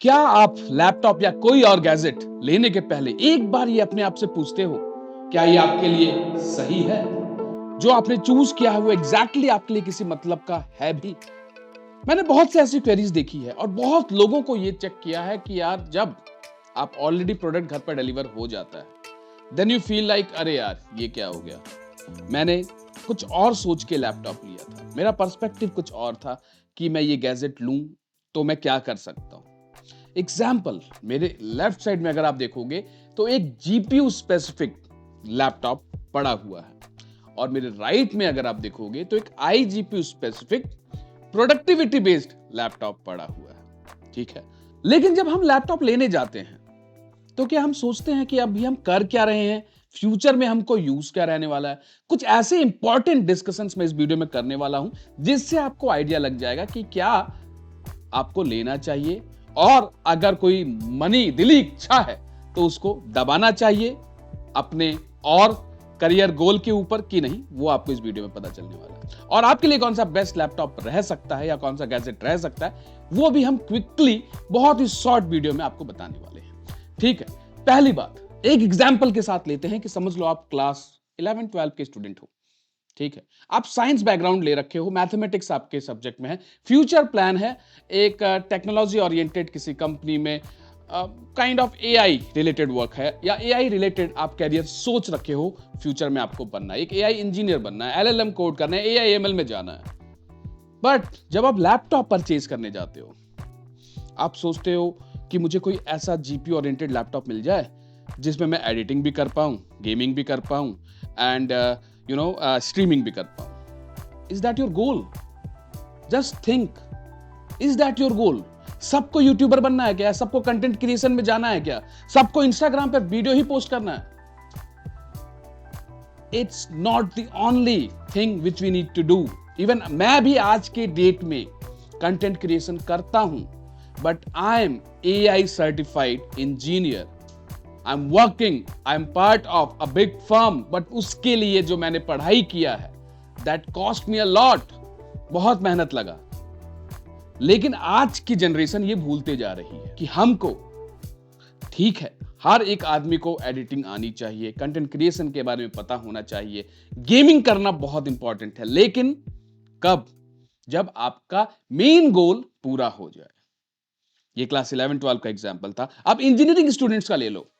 क्या आप लैपटॉप या कोई और गैजेट लेने के पहले एक बार ये अपने आप से पूछते हो, क्या ये आपके लिए सही है? जो आपने चूज किया है वो एग्जैक्टली आपके लिए किसी मतलब का है भी? मैंने बहुत से ऐसी क्वेरीज देखी है और बहुत लोगों को ये चेक किया है कि यार जब आप ऑलरेडी प्रोडक्ट घर पर डिलीवर हो जाता है, देन यू फील लाइक अरे यार ये क्या हो गया। मैंने कुछ और सोच के लैपटॉप लिया था, मेरा पर्सपेक्टिव कुछ और था कि मैं ये गैजेट लूं तो मैं क्या कर सकता हूं। एग्जाम्पल, मेरे लेफ्ट साइड में अगर आप देखोगे तो एक जीपीयू स्पेसिफिक लैपटॉप पड़ा हुआ है और मेरे राइट में अगर आप देखोगे तो एक I GPU specific productivity based laptop पड़ा हुआ है। ठीक है, लेकिन जब हम लैपटॉप लेने जाते हैं तो क्या हम सोचते हैं कि अभी हम कर क्या रहे हैं, फ्यूचर में हमको यूज क्या रहने वाला है? कुछ ऐसे इंपॉर्टेंट डिस्कशंस मैं इस वीडियो में करने वाला हूं जिससे आपको आइडिया लग जाएगा कि क्या आपको लेना चाहिए, और अगर कोई मनी दिली इच्छा है तो उसको दबाना चाहिए अपने और करियर गोल के ऊपर कि नहीं, वो आपको इस वीडियो में पता चलने वाला है। और आपके लिए कौन सा बेस्ट लैपटॉप रह सकता है या कौन सा गैजेट रह सकता है, वो भी हम क्विकली बहुत ही शॉर्ट वीडियो में आपको बताने वाले हैं। ठीक है, पहली बात एक एग्जाम्पल के साथ लेते हैं कि समझ लो आप क्लास 11-12 के स्टूडेंट हो। ठीक है, आप साइंस बैकग्राउंड ले रखे हो, मैथमेटिक्स आपके सब्जेक्ट में है, फ्यूचर प्लान है एक टेक्नोलॉजी ओरिएंटेड किसी कंपनी में kind of AI related work है या एआई रिलेटेड आप कैरियर सोच रखे हो, फ्यूचर में आपको बनना है, एक एआई इंजीनियर बनना है, एलएलएम कोड करना है, एआई एमएल में जाना है। बट जब आप लैपटॉप परचेज करने जाते हो, आप सोचते हो कि मुझे कोई ऐसा जीपीयू ओरिएंटेड लैपटॉप मिल जाए जिसमें मैं एडिटिंग भी कर पाऊं, गेमिंग भी कर पाऊं एंड स्ट्रीमिंग भी कर पाऊं। Is that your goal? Just think, is that your goal? सबको यूट्यूबर बनना है क्या? सबको कंटेंट क्रिएशन में जाना है क्या? सबको इंस्टाग्राम पर वीडियो ही पोस्ट करना है? It's not the only thing which we need to do. Even मैं भी आज के डेट में कंटेंट क्रिएशन करता हूं, but I am AI certified engineer. I am working, I am part of a big firm, but उसके लिए जो मैंने पढ़ाई किया है that cost me a lot, बहुत मेहनत लगा। लेकिन आज की जनरेशन ये भूलते जा रही है कि हमको, ठीक है, हर एक आदमी को एडिटिंग आनी चाहिए, कंटेंट क्रिएशन के बारे में पता होना चाहिए, गेमिंग करना बहुत इंपॉर्टेंट है, लेकिन कब? जब आपका मेन गोल पूरा हो जाए। ये क्लास 11-12 का एग्जाम्पल था। अब इंजीनियरिंग स्टूडेंट्स का ले लो।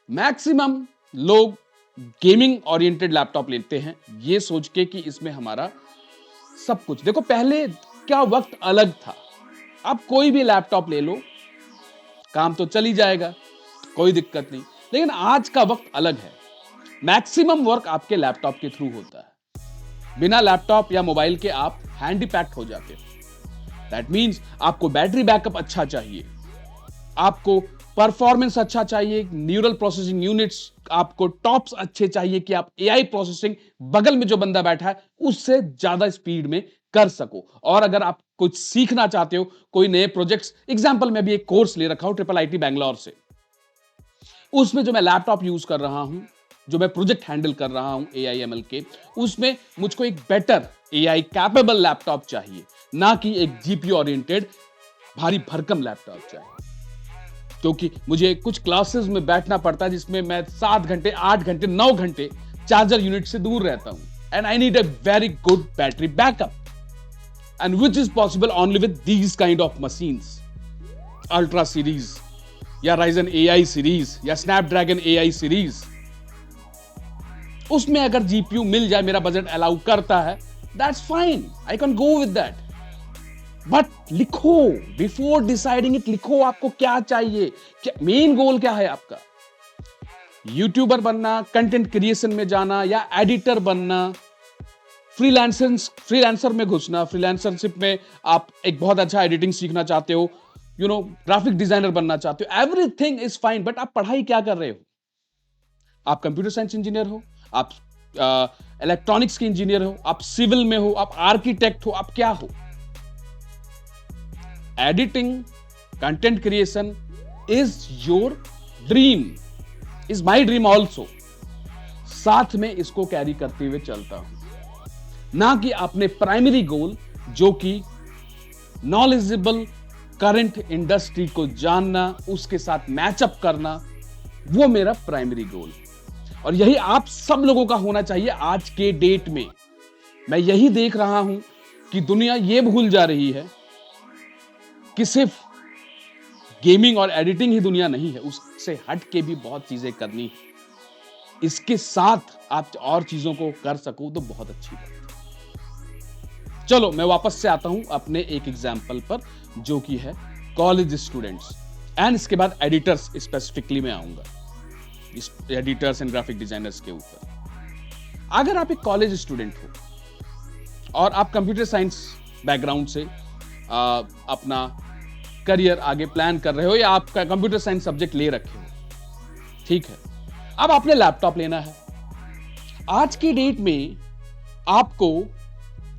मैक्सिमम लोग गेमिंग ओरिएंटेड लैपटॉप लेते हैं ये सोच के कि इसमें हमारा सब कुछ, देखो पहले क्या वक्त अलग था। अब कोई भी लैपटॉप ले लो, काम तो चल ही जाएगा, कोई दिक्कत नहीं। लेकिन आज का वक्त अलग है, मैक्सिमम वर्क आपके लैपटॉप के थ्रू होता है। बिना लैपटॉप या मोबाइल के आप हैंडी पैक्ड हो जाते हो। दैट मीन्स आपको बैटरी बैकअप अच्छा चाहिए, आपको परफॉर्मेंस अच्छा चाहिए, न्यूरल प्रोसेसिंग यूनिट्स आपको टॉप्स अच्छे चाहिए कि आप एआई प्रोसेसिंग बगल में जो बंदा बैठा है उससे ज्यादा स्पीड में कर सको। और अगर आप कुछ सीखना चाहते हो, कोई नए प्रोजेक्ट्स, एग्जांपल मैं भी एक कोर्स ले रखा हूं ट्रिपल आईटी बैंगलोर से, उसमें जो मैं लैपटॉप यूज कर रहा हूं, जो मैं प्रोजेक्ट हैंडल कर रहा हूं एआई एमएल के, उसमें मुझको एक बेटर एआई कैपेबल लैपटॉप चाहिए, ना कि एक जीपीयू ओरिएंटेड भारी भरकम लैपटॉप चाहिए। क्योंकि मुझे कुछ क्लासेस में बैठना पड़ता है जिसमें मैं 7 घंटे, 8 घंटे, 9 घंटे चार्जर यूनिट से दूर रहता हूं, and I need a very good battery backup, and which is possible only with these kind of machines, ultra series या राइजन एआई सीरीज या स्नैपड्रैगन एआई सीरीज। उसमें अगर जीपीयू मिल जाए, मेरा बजट अलाउ करता है, that's fine, I can go with that. But लिखो, before deciding it लिखो आपको क्या चाहिए, क्या मेन गोल क्या है आपका? यूट्यूबर बनना, कंटेंट क्रिएशन में जाना या एडिटर बनना, फ्रीलांसर में घुसना, फ्रीलांसरशिप में आप एक बहुत अच्छा एडिटिंग सीखना चाहते हो, ग्राफिक डिजाइनर बनना चाहते हो, एवरीथिंग इज फाइन, बट आप पढ़ाई क्या कर रहे हो? आप कंप्यूटर साइंस इंजीनियर हो, आप इलेक्ट्रॉनिक्स के इंजीनियर हो, आप सिविल में हो, आप आर्किटेक्ट हो, आप क्या हो? Editing, content creation is your dream, is my dream also. साथ में इसको कैरी करते हुए चलता हूं, ना कि अपने प्राइमरी गोल जो कि नॉलेजेबल करंट इंडस्ट्री को जानना, उसके साथ मैचअप करना, वो मेरा प्राइमरी गोल। और यही आप सब लोगों का होना चाहिए आज के डेट में। मैं यही देख रहा हूं कि दुनिया ये भूल जा रही है कि सिर्फ गेमिंग और एडिटिंग ही दुनिया नहीं है, उससे हट के भी बहुत चीजें करनी है। इसके साथ आप और चीजों को कर सको तो बहुत अच्छी बात है। चलो मैं वापस से आता हूं अपने एक एग्जाम्पल पर, जो कि है कॉलेज स्टूडेंट्स एंड इसके बाद एडिटर्स स्पेसिफिकली मैं आऊंगा, एडिटर्स एंड ग्राफिक डिजाइनर्स के ऊपर। अगर आप एक कॉलेज स्टूडेंट हो और आप कंप्यूटर साइंस बैकग्राउंड से अपना करियर आगे प्लान कर रहे हो, या आप कंप्यूटर साइंस सब्जेक्ट ले रखे हो, ठीक है, अब आपने लैपटॉप लेना है। आज की डेट में आपको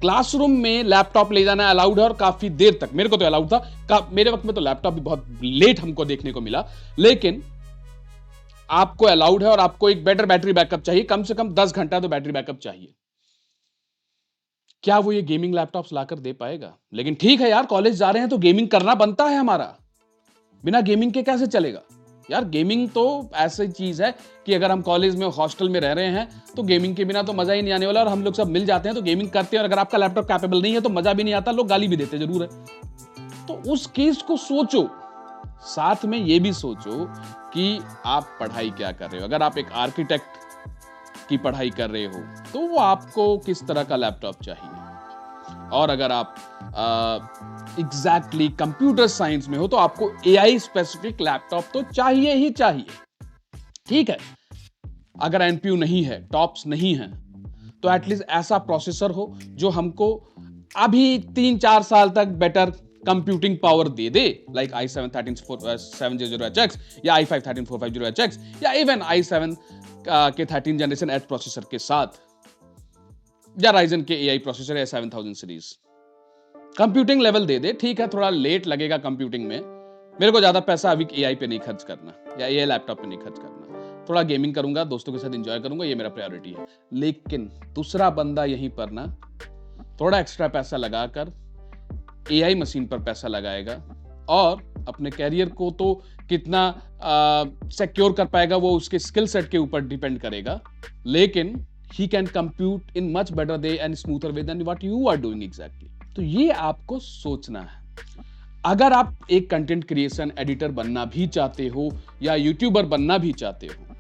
क्लासरूम में लैपटॉप ले जाना अलाउड है, और काफी देर तक, मेरे को तो अलाउड था, मेरे वक्त में तो लैपटॉप भी बहुत लेट हमको देखने को मिला, लेकिन आपको अलाउड है। और आपको एक बेटर बैटरी बैकअप चाहिए, कम से कम 10 घंटा तो बैटरी बैकअप चाहिए। क्या वो ये गेमिंग लैपटॉप्स लाकर दे पाएगा? लेकिन ठीक है यार, कॉलेज जा रहे हैं तो गेमिंग करना बनता है हमारा, बिना गेमिंग के कैसे चलेगा यार? गेमिंग तो ऐसी चीज है कि अगर हम कॉलेज में हॉस्टल में रह रहे हैं तो गेमिंग के बिना तो मजा ही नहीं आने वाला, और हम लोग सब मिल जाते हैं तो गेमिंग करते हैं, और अगर आपका लैपटॉप कैपेबल नहीं है तो मजा भी नहीं आता, लोग गाली भी देते जरूर है। तो उस केस को सोचो, साथ में ये भी सोचो कि आप पढ़ाई क्या कर रहे हो। अगर आप एक आर्किटेक्ट की पढ़ाई कर रहे हो तो वो आपको किस तरह का लैपटॉप चाहिए, और अगर आप एग्जैक्टली कंप्यूटर साइंस में हो तो आपको एआई स्पेसिफिक लैपटॉप तो चाहिए ही चाहिए, ठीक है। अगर एनपीयू नहीं है, टॉप्स नहीं है, तो एटलीस्ट ऐसा प्रोसेसर हो जो हमको अभी 3-4 साल तक बेटर कंप्यूटिंग पावर दे दे, लाइक i7 13700HX या i5 13450HX या इवन i7 के 13 जनरेशन एच प्रोसेसर के साथ, या राइजन के एआई प्रोसेसर या 7000 सीरीज कंप्यूटिंग लेवल दे दे। ठीक है, थोड़ा लेट लगेगा कंप्यूटिंग में, मेरे को ज्यादा पैसा अभी एआई पे नहीं खर्च करना या एआई लैपटॉप पे नहीं खर्च करना, थोड़ा गेमिंग करूंगा, दोस्तों के साथ एंजॉय करूंगा, ये मेरा प्रायोरिटी है। लेकिन दूसरा बंदा यहीं पर ना थोड़ा एक्स्ट्रा पैसा लगाकर एआई मशीन पर पैसा लगाएगा, और अपने कैरियर को तो कितना सिक्योर कर पाएगा वो उसके स्किल सेट के ऊपर डिपेंड करेगा, लेकिन he can compute in much better way and smoother way than what you are doing exactly। तो ये आपको सोचना है। अगर आप एक कंटेंट क्रिएशन एडिटर बनना भी चाहते हो या यूट्यूबर बनना भी चाहते हो,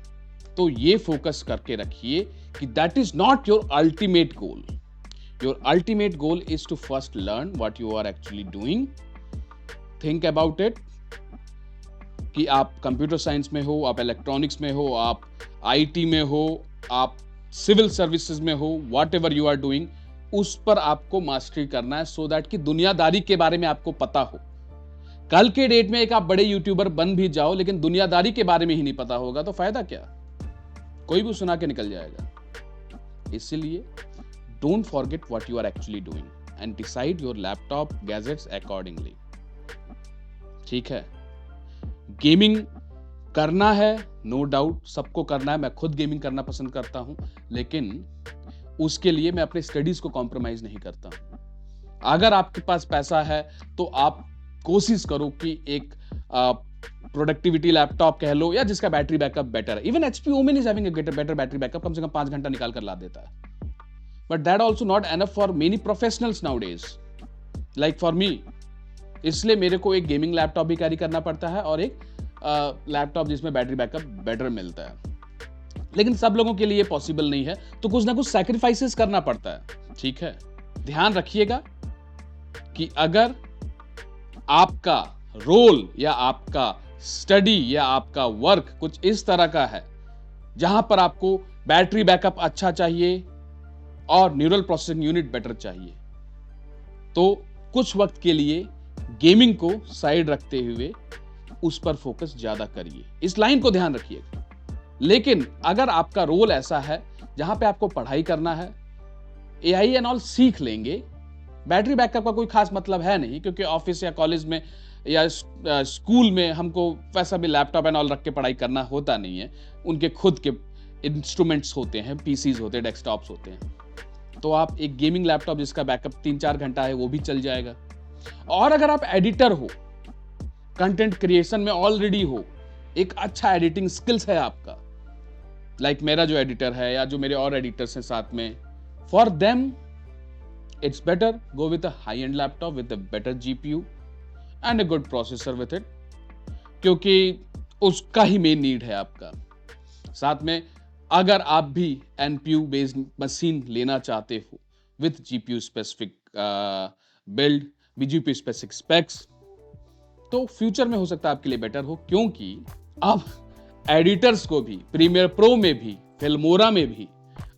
तो ये फोकस करके रखिए कि that is not your ultimate goal. Your ultimate goal is to first learn what you are actually doing. Think about it कि आप कंप्यूटर साइंस में हो, आप इलेक्ट्रॉनिक्स में हो, आप आईटी में हो, आप सिविल सर्विसेज में हो, whatever you are doing, उस पर आपको मास्टरी करना है, सो दैट कि दुनियादारी के बारे में आपको पता हो। कल के डेट में एक आप बड़े यूट्यूबर बन भी जाओ, लेकिन दुनियादारी के बारे में ही नहीं पता होगा तो फायदा क्या? कोई भी सुना के निकल जाएगा। इसलिए don't forget what you are actually doing and decide your laptop gadgets accordingly. ठीक है, गेमिंग करना है, नो डाउट सबको करना है, मैं खुद गेमिंग करना पसंद करता हूं, लेकिन उसके लिए मैं अपने स्टडीज को कॉम्प्रोमाइज नहीं करता हूं। अगर आपके पास पैसा है तो आप कोशिश करो कि एक प्रोडक्टिविटी लैपटॉप कह लो, या जिसका बैटरी बैकअप बेटर है। Even HP Omen is having a better battery backup, कम से कम 5 घंटा निकाल कर ला देता है, but that also not enough for many professionals nowadays like for me. इसलिए मेरे को एक गेमिंग लैपटॉप भी कैरी करना पड़ता है और एक लैपटॉप जिसमें बैटरी बैकअप बेटर मिलता है। लेकिन सब लोगों के लिए पॉसिबल नहीं है, तो कुछ ना कुछ सैक्रिफाइसेस करना पड़ता है। ठीक है, ध्यान रखिएगा कि अगर आपका रोल या आपका स्टडी या आपका वर्क कुछ इस तरह का है जहां पर आपको बैटरी बैकअप अच्छा चाहिए और न्यूरल प्रोसेसिंग यूनिट बेटर चाहिए, तो कुछ वक्त के लिए गेमिंग को साइड रखते हुए उस पर फोकस ज्यादा करिए। इस लाइन को ध्यान रखिएगा। लेकिन अगर आपका रोल ऐसा है जहां पे आपको पढ़ाई करना है, एआई एंड ऑल सीख लेंगे, बैटरी बैकअप का कोई खास मतलब है नहीं, क्योंकि ऑफिस या कॉलेज में या स्कूल में हमको वैसा भी लैपटॉप एंड ऑल रख के पढ़ाई करना होता नहीं है। उनके खुद के इंस्ट्रूमेंट्स होते हैं, पीसीज होते हैं, डेस्कटॉप्स होते हैं। तो आप एक गेमिंग लैपटॉप जिसका बैकअप 3-4 घंटा है वो भी चल जाएगा। और अगर आप एडिटर हो कंटेंट क्रिएशन में ऑलरेडी हो, एक अच्छा एडिटिंग स्किल्स है आपका, लाइक मेरा जो एडिटर है या जो मेरे और एडिटर्स हैं साथ में, for them it's better go with a high end laptop with a better GPU and a good processor with it, क्योंकि उसका ही मेन नीड है आपका। साथ में अगर आप भी NPU बेस्ड मशीन लेना चाहते हो with GPU specific build, BGPU specific specs, तो फ्यूचर में हो सकता है आपके लिए बेटर हो, क्योंकि अब एडिटर्स को भी प्रीमियर प्रो में भी फिल्मोरा में भी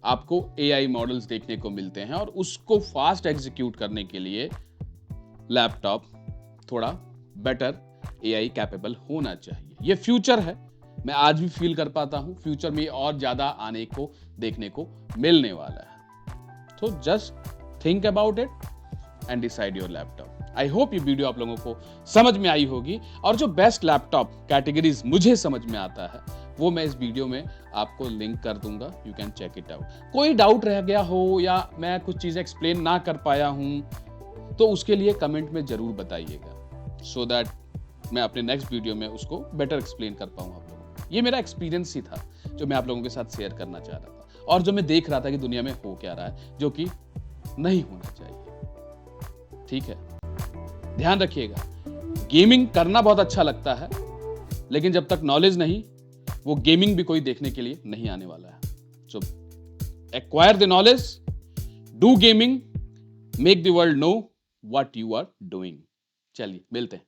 आपको AI मॉडल्स देखने को मिलते हैं, और उसको फास्ट एग्जीक्यूट करने के लिए लैपटॉप थोड़ा बेटर AI कैपेबल होना चाहिए। ये फ्यूचर है, मैं आज भी फील कर पाता हूं, फ्यूचर में और ज्यादा आने को देखने को मिलने वाला है। तो just think about it and decide your laptop. I hope ये वीडियो आप लोगों को समझ में आई होगी, और जो बेस्ट लैपटॉप कैटेगरीज मुझे समझ में आता है वो मैं इस वीडियो में आपको लिंक कर दूंगा, you can check it out. कोई डाउट रह गया हो या मैं कुछ चीजें एक्सप्लेन ना कर पाया हूं तो उसके लिए कमेंट में जरूर बताइएगा, सो दैट मैं अपने नेक्स्ट वीडियो में उसको बेटर एक्सप्लेन कर पाऊं आप लोगों को। ये मेरा एक्सपीरियंस ही था जो मैं आप लोगों के साथ शेयर करना चाह रहा था, और जो मैं देख रहा था कि दुनिया में हो क्या रहा है, जो कि नहीं होना चाहिए। ठीक है, ध्यान रखिएगा, गेमिंग करना बहुत अच्छा लगता है, लेकिन जब तक नॉलेज नहीं, वो गेमिंग भी कोई देखने के लिए नहीं आने वाला है। So acquire the knowledge, do gaming, make the world know what you are doing. चलिए मिलते हैं।